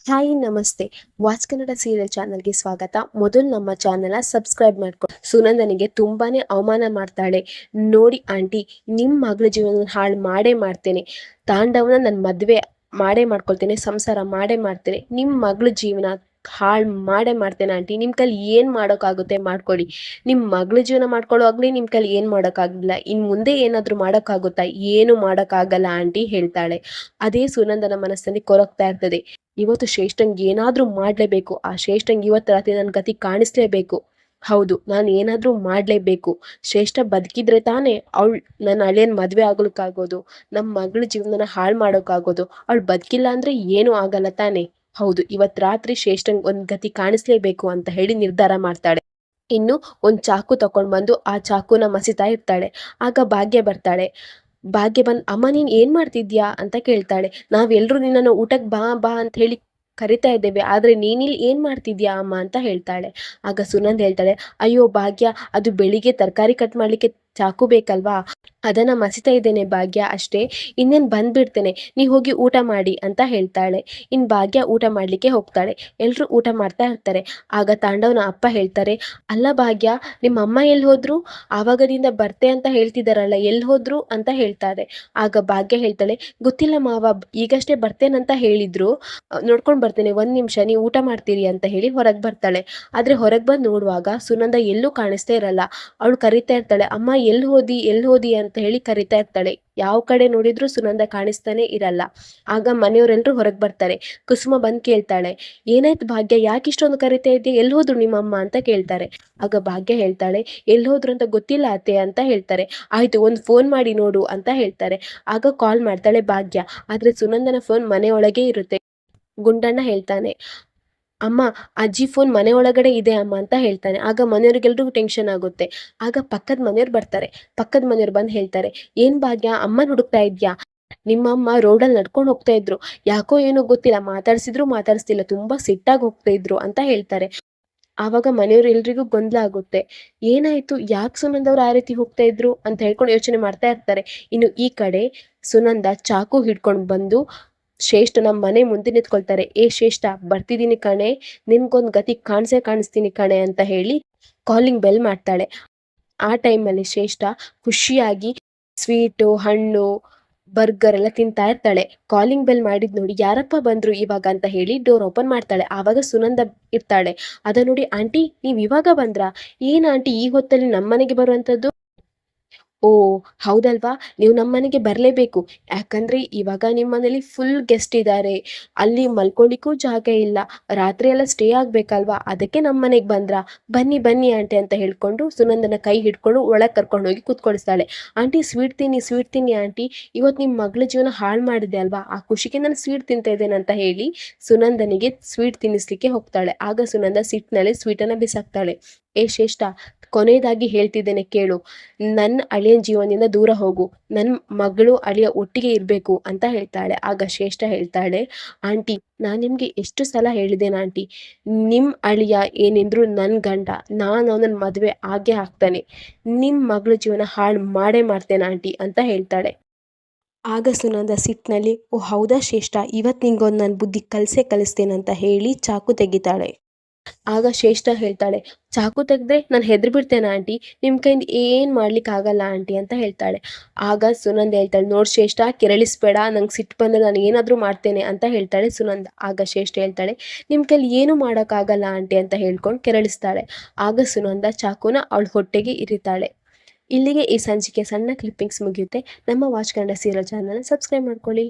Hi ನಮಸ್ತೆ. Watch Kannada serial ಚಾನಲ್ಗೆ ಸ್ವಾಗತ. ಮೊದಲು ನಮ್ಮ ಚಾನಲ್ನ ಸಬ್ಸ್ಕ್ರೈಬ್ ಮಾಡ್ಕೊಂಡು ಸುನಂದನಿಗೆ ತುಂಬಾನೇ ಅವಮಾನ ಮಾಡ್ತಾಳೆ. ನೋಡಿ ಆಂಟಿ, ನಿಮ್ಮ ಮಗಳ ಜೀವನ ಹಾಳು ಮಾಡೇ ಮಾಡ್ತೇನೆ. ತಾಂಡವನ ನನ್ನ ಮದುವೆ ಮಾಡೇ ಮಾಡ್ಕೊಳ್ತೇನೆ, ಸಂಸಾರ ಮಾಡೇ ಮಾಡ್ತೇನೆ. ನಿಮ್ಮ ಮಗಳ ಜೀವನ ಹಾಳು ಮಾಡೇ ಮಾಡ್ತೇನೆ ಆಂಟಿ. ನಿಮ್ಮ ಕೈಲಿ ಏನು ಮಾಡೋಕ್ಕಾಗುತ್ತೆ ಮಾಡ್ಕೊಳ್ಳಿ. ನಿಮ್ಮ ಮಗಳ ಜೀವನ ಮಾಡ್ಕೊಳ್ಳೋವಾಗಲೇ ನಿಮ್ಮ ಕೈಲಿ ಏನು ಮಾಡೋಕ್ಕಾಗಲಿಲ್ಲ, ಇನ್ನು ಮುಂದೆ ಏನಾದರೂ ಮಾಡೋಕ್ಕಾಗುತ್ತಾ? ಏನು ಮಾಡೋಕ್ಕಾಗಲ್ಲ ಆಂಟಿ ಹೇಳ್ತಾಳೆ. ಅದೇ ಸುನಂದನ ಮನಸ್ಸಲ್ಲಿ ಕೊರಗ್ತಾ ಇರ್ತದೆ. ಇವತ್ತು ಶ್ರೇಷ್ಠಂಗೆ ಏನಾದರೂ ಮಾಡಲೇಬೇಕು. ಆ ಶ್ರೇಷ್ಠಂಗೆ ಇವತ್ತು ರಾತ್ರಿ ನನ್ನ ಗತಿ ಕಾಣಿಸ್ಲೇಬೇಕು. ಹೌದು, ನಾನು ಏನಾದರೂ ಮಾಡಲೇಬೇಕು. ಶ್ರೇಷ್ಠ ಬದುಕಿದ್ರೆ ತಾನೇ ನನ್ನ ಅಳಿಯನ ಮದುವೆ ಆಗಲಿಕ್ಕಾಗೋದು, ನಮ್ಮ ಮಗಳ ಜೀವನನ ಹಾಳು ಮಾಡೋಕ್ಕಾಗೋದು. ಅವಳು ಬದುಕಿಲ್ಲ ಅಂದರೆ ಏನೂ ಆಗಲ್ಲ ತಾನೇ. ಹೌದು, ಇವತ್ತು ರಾತ್ರಿ ಶ್ರೇಷ್ಠಂಗೆ ಒಂದು ಗತಿ ಕಾಣಿಸ್ಲೇಬೇಕು ಅಂತ ಹೇಳಿ ನಿರ್ಧಾರ ಮಾಡ್ತಾಳೆ. ಇನ್ನು ಒಂದು ಚಾಕು ತಗೊಂಡು ಬಂದು ಆ ಚಾಕುನ ಮಸಿತಾ ಇರ್ತಾಳೆ. ಆಗ ಭಾಗ್ಯ ಬರ್ತಾಳೆ. ಭಾಗ್ಯ ಬಂದು, ಅಮ್ಮ ನೀನು ಏನು ಮಾಡ್ತಿದ್ಯಾ ಅಂತ ಕೇಳ್ತಾಳೆ. ನಾವೆಲ್ಲರೂ ನಿನ್ನನ್ನು ಊಟಕ್ಕೆ ಬಾ ಬಾ ಅಂತ ಹೇಳಿ ಕರಿತಾ ಇದ್ದೇವೆ, ಆದರೆ ನೀನಿಲ್ಲಿ ಏನು ಮಾಡ್ತಿದ್ಯಾ ಅಮ್ಮ ಅಂತ ಹೇಳ್ತಾಳೆ. ಆಗ ಸುನಂದ್ ಹೇಳ್ತಾಳೆ, ಅಯ್ಯೋ ಭಾಗ್ಯ, ಅದು ಬೆಳಿಗ್ಗೆ ತರಕಾರಿ ಕಟ್ ಮಾಡಲಿಕ್ಕೆ ಚಾಕು ಬೇಕಲ್ವಾ, ಅದನ್ನು ಮಸಿತಾ ಇದ್ದೇನೆ ಭಾಗ್ಯ ಅಷ್ಟೇ, ಇನ್ನೇನು ಬಂದ್ಬಿಡ್ತೇನೆ, ನೀವು ಹೋಗಿ ಊಟ ಮಾಡಿ ಅಂತ ಹೇಳ್ತಾಳೆ. ಇನ್ನು ಭಾಗ್ಯ ಊಟ ಮಾಡಲಿಕ್ಕೆ ಹೋಗ್ತಾಳೆ. ಎಲ್ಲರೂ ಊಟ ಮಾಡ್ತಾ ಇರ್ತಾರೆ. ಆಗ ತಾಂಡವನ ಅಪ್ಪ ಹೇಳ್ತಾರೆ, ಅಲ್ಲ ಭಾಗ್ಯ, ನಿಮ್ಮ ಅಮ್ಮ ಎಲ್ಲಿ ಹೋದ್ರು? ಆವಾಗದಿಂದ ಬರ್ತೆ ಅಂತ ಹೇಳ್ತಿದ್ದಾರಲ್ಲ, ಎಲ್ಲಿ ಹೋದ್ರು ಅಂತ ಹೇಳ್ತಾರೆ. ಆಗ ಭಾಗ್ಯ ಹೇಳ್ತಾಳೆ, ಗೊತ್ತಿಲ್ಲ ಮಾವ, ಈಗಷ್ಟೇ ಬರ್ತೇನಂತ ಹೇಳಿದ್ರು, ನೋಡ್ಕೊಂಡು ಬರ್ತೇನೆ, ಒಂದು ನಿಮಿಷ, ನೀವು ಊಟ ಮಾಡ್ತೀರಿ ಅಂತ ಹೇಳಿ ಹೊರಗೆ ಬರ್ತಾಳೆ. ಆದರೆ ಹೊರಗೆ ಬಂದು ನೋಡುವಾಗ ಸುನಂದ ಎಲ್ಲೂ ಕಾಣಿಸ್ತಾ ಇರಲ್ಲ. ಅವಳು ಕರಿತಾ ಇರ್ತಾಳೆ, ಅಮ್ಮ ಎಲ್ಲಿ ಹೋದಿ ಎಲ್ಲಿ ಹೋದಿ ಅಂತ ಹೇಳಿ ಕರಿತಾ ಇರ್ತಾಳೆ. ಯಾವ ಕಡೆ ನೋಡಿದ್ರು ಸುನಂದ ಕಾಣಿಸ್ತಾನೆ ಇರಲ್ಲ. ಆಗ ಮನೆಯವರೆಲ್ಲರೂ ಹೊರಗೆ ಬರ್ತಾರೆ. ಕುಸುಮ ಬಂದು ಕೇಳ್ತಾಳೆ, ಏನಾಯ್ತು ಭಾಗ್ಯ, ಯಾಕೆ ಇಷ್ಟೊಂದು ಕರಿತಾ ಇದೆಯಾ, ಎಲ್ಲಿ ಹೋದ್ರು ನಿಮ್ಮಮ್ಮ ಅಂತ ಕೇಳ್ತಾರೆ. ಆಗ ಭಾಗ್ಯ ಹೇಳ್ತಾಳೆ, ಎಲ್ಲಿ ಹೋದ್ರು ಅಂತ ಗೊತ್ತಿಲ್ಲ ಅತ್ತೆ ಅಂತ ಹೇಳ್ತಾರೆ. ಆಯ್ತು, ಒಂದು ಫೋನ್ ಮಾಡಿ ನೋಡು ಅಂತ ಹೇಳ್ತಾರೆ. ಆಗ ಕಾಲ್ ಮಾಡ್ತಾಳೆ ಭಾಗ್ಯ. ಆದರೆ ಸುನಂದನ ಫೋನ್ ಮನೆಯೊಳಗೆ ಇರುತ್ತೆ. ಗುಂಡಣ್ಣ ಹೇಳ್ತಾನೆ, ಅಮ್ಮ, ಅಜ್ಜಿ ಫೋನ್ ಮನೆ ಒಳಗಡೆ ಇದೆ ಅಮ್ಮ ಅಂತ ಹೇಳ್ತಾನೆ. ಆಗ ಮನೆಯವ್ರಿಗೆಲ್ರಿಗೂ ಟೆನ್ಷನ್ ಆಗುತ್ತೆ. ಆಗ ಪಕ್ಕದ ಮನೆಯವ್ರು ಬರ್ತಾರೆ. ಪಕ್ಕದ ಮನೆಯವ್ರು ಬಂದು ಹೇಳ್ತಾರೆ, ಏನು ಭಾಗ್ಯ, ಅಮ್ಮನ ಹುಡುಕ್ತಾ ಇದ್ಯಾ? ನಿಮ್ಮಮ್ಮ ರೋಡಲ್ಲಿ ನಡ್ಕೊಂಡು ಹೋಗ್ತಾ ಇದ್ರು, ಯಾಕೋ ಏನೋ ಗೊತ್ತಿಲ್ಲ, ಮಾತಾಡ್ಸಿದ್ರು ಮಾತಾಡಿಸ್ತಿಲ್ಲ, ತುಂಬಾ ಸಿಟ್ಟಾಗಿ ಹೋಗ್ತಾ ಇದ್ರು ಅಂತ ಹೇಳ್ತಾರೆ. ಆವಾಗ ಮನೆಯವ್ರು ಎಲ್ರಿಗೂ ಗೊಂದಲ ಆಗುತ್ತೆ. ಏನಾಯ್ತು, ಯಾಕೆ ಸುನಂದವ್ರು ಆ ರೀತಿ ಹೋಗ್ತಾ ಇದ್ರು ಅಂತ ಹೇಳ್ಕೊಂಡು ಯೋಚನೆ ಮಾಡ್ತಾ ಇರ್ತಾರೆ. ಇನ್ನು ಈ ಕಡೆ ಸುನಂದ ಚಾಕು ಹಿಡ್ಕೊಂಡು ಬಂದು ಶ್ರೇಷ್ಠನ ಮನೆ ಮುಂದೆ ನಿಂತ್ಕೊಳ್ತಾರೆ. ಏ ಶ್ರೇಷ್ಠ, ಬರ್ತಿದ್ದೀನಿ ಕಣೆ, ನಿನ್ಗೊಂದು ಗತಿ ಕಾಣಿಸ್ತೀನಿ ಕಣೆ ಅಂತ ಹೇಳಿ ಕಾಲಿಂಗ್ ಬೆಲ್ ಮಾಡ್ತಾಳೆ. ಆ ಟೈಮಲ್ಲಿ ಶ್ರೇಷ್ಠ ಖುಷಿಯಾಗಿ ಸ್ವೀಟು, ಹಣ್ಣು, ಬರ್ಗರ್ ಎಲ್ಲ ತಿಂತಾ ಇರ್ತಾಳೆ. ಕಾಲಿಂಗ್ ಬೆಲ್ ಮಾಡಿದ್ ನೋಡಿ, ಯಾರಪ್ಪ ಬಂದ್ರು ಇವಾಗ ಅಂತ ಹೇಳಿ ಡೋರ್ ಓಪನ್ ಮಾಡ್ತಾಳೆ. ಆವಾಗ ಸುನಂದ ಇರ್ತಾಳೆ. ಅದ ನೋಡಿ, ಆಂಟಿ ನೀವು ಇವಾಗ ಬಂದ್ರಾ? ಏನ್ ಆಂಟಿ ಈ ಹೊತ್ತಲ್ಲಿ ನಮ್ಮನೆಗೆ ಬರುವಂಥದ್ದು? ಓ ಹೌದಲ್ವಾ, ನೀವು ನಮ್ಮ ಮನೆಗೆ ಬರಲೇಬೇಕು. ಯಾಕಂದ್ರೆ ಇವಾಗ ನಿಮ್ಮ ಮನೇಲಿ ಫುಲ್ ಗೆಸ್ಟ್ ಇದ್ದಾರೆ, ಅಲ್ಲಿ ಮಲ್ಕೊಳ್ಳಿಕ್ಕೂ ಜಾಗ ಇಲ್ಲ, ರಾತ್ರಿ ಎಲ್ಲ ಸ್ಟೇ ಆಗ್ಬೇಕಲ್ವಾ, ಅದಕ್ಕೆ ನಮ್ಮ ಮನೆಗೆ ಬಂದ್ರಾ? ಬನ್ನಿ ಬನ್ನಿ ಆಂಟಿ ಅಂತ ಹೇಳ್ಕೊಂಡು ಸುನಂದನ ಕೈ ಹಿಡ್ಕೊಂಡು ಒಳಗೆ ಕರ್ಕೊಂಡು ಹೋಗಿ ಕೂತ್ಕೊಳಿಸ್ತಾಳೆ. ಆಂಟಿ ಸ್ವೀಟ್ ತಿನ್ನಿ ಆಂಟಿ, ಇವತ್ತು ನಿಮ್ಮ ಮಗಳ ಜೀವನ ಹಾಳು ಮಾಡಿದೆ ಅಲ್ವಾ, ಆ ಖುಷಿಗೆ ನಾನು ಸ್ವೀಟ್ ತಿಂತಾ ಇದ್ದೇನೆ ಅಂತ ಹೇಳಿ ಸುನಂದನಿಗೆ ಸ್ವೀಟ್ ತಿನ್ನಿಸ್ಲಿಕ್ಕೆ ಹೋಗ್ತಾಳೆ. ಆಗ ಸುನಂದ ಸಿಟ್ಟಿನಲ್ಲಿ ಸ್ವೀಟನ್ನು ಬಿಸಾಕ್ತಾಳೆ. ಏ ಶ್ರೇಷ್ಠ, ಕೊನೆಯದಾಗಿ ಹೇಳ್ತಿದ್ದೇನೆ ಕೇಳು, ನನ್ನ ಅಳಿಯನ ಜೀವನದಿಂದ ದೂರ ಹೋಗು, ನನ್ನ ಮಗಳು ಅಳಿಯ ಒಟ್ಟಿಗೆ ಇರಬೇಕು ಅಂತ ಹೇಳ್ತಾಳೆ. ಆಗ ಶ್ರೇಷ್ಠ ಹೇಳ್ತಾಳೆ, ಆಂಟಿ ನಾನು ನಿಮಗೆ ಎಷ್ಟು ಸಲ ಹೇಳಿದ್ದೇನೆ ಆಂಟಿ, ನಿಮ್ಮ ಅಳಿಯ ಏನಿದ್ರು ನನ್ನ ಗಂಡ, ನಾನು ಅವನನ್ನ ಮದುವೆ ಆಗೇ ಆಗ್ತಾನೆ, ನಿಮ್ಮ ಮಗಳ ಜೀವನ ಹಾಳು ಮಾಡೇ ಮಾಡ್ತೇನೆ ಆಂಟಿ ಅಂತ ಹೇಳ್ತಾಳೆ. ಆಗ ಸುನಂದ ಸಿಟ್ಟಿನಲ್ಲಿ, ಓ ಹೌದಾ ಶ್ರೇಷ್ಠ, ಇವತ್ತು ನಿಂಗೊಂದು ನನ್ನ ಬುದ್ಧಿ ಕಲಿಸ್ತೇನೆ ಅಂತ ಹೇಳಿ ಚಾಕು ತೆಗಿತಾಳೆ. ಆಗ ಶ್ರೇಷ್ಠ ಹೇಳ್ತಾಳೆ, ಚಾಕು ತೆಗೆದ್ರೆ ನಾನು ಹೆದರಿ ಬಿಡ್ತೇನೆ ಆಂಟಿ, ನಿಮ್ಮ ಕೈಯಿಂದ ಏನು ಮಾಡ್ಲಿಕ್ಕೆ ಆಗಲ್ಲ ಆಂಟಿ ಅಂತ ಹೇಳ್ತಾಳೆ. ಆಗ ಸುನಂದ ಹೇಳ್ತಾಳೆ, ನೋಡ್ ಶ್ರೇಷ್ಠ, ಕೆರಳಿಸ್ಬೇಡ, ನಂಗೆ ಸಿಟ್ಟು ಬಂದರೆ ನಾನು ಏನಾದರೂ ಮಾಡ್ತೇನೆ ಅಂತ ಹೇಳ್ತಾಳೆ ಸುನಂದ. ಆಗ ಶ್ರೇಷ್ಠ ಹೇಳ್ತಾಳೆ, ನಿಮ್ಮ ಕೈಲಿ ಏನು ಮಾಡೋಕ್ಕಾಗಲ್ಲ ಆಂಟಿ ಅಂತ ಹೇಳ್ಕೊಂಡು ಕೆರಳಿಸ್ತಾಳೆ. ಆಗ ಸುನಂದ ಚಾಕುನ ಅವಳ ಹೊಟ್ಟೆಗೆ ಇರಿತಾಳೆ. ಇಲ್ಲಿಗೆ ಈ ಸಂಚಿಕೆ ಸಣ್ಣ ಕ್ಲಿಪ್ಪಿಂಗ್ಸ್ ಮುಗಿಯುತ್ತೆ. ನಮ್ಮ ವಾಚ್ ಕನ್ನಡ ಸೀರಿಯಲ್ ಚಾನಲ್ನ ಸಬ್ಸ್ಕ್ರೈಬ್ ಮಾಡ್ಕೊಳ್ಳಿ.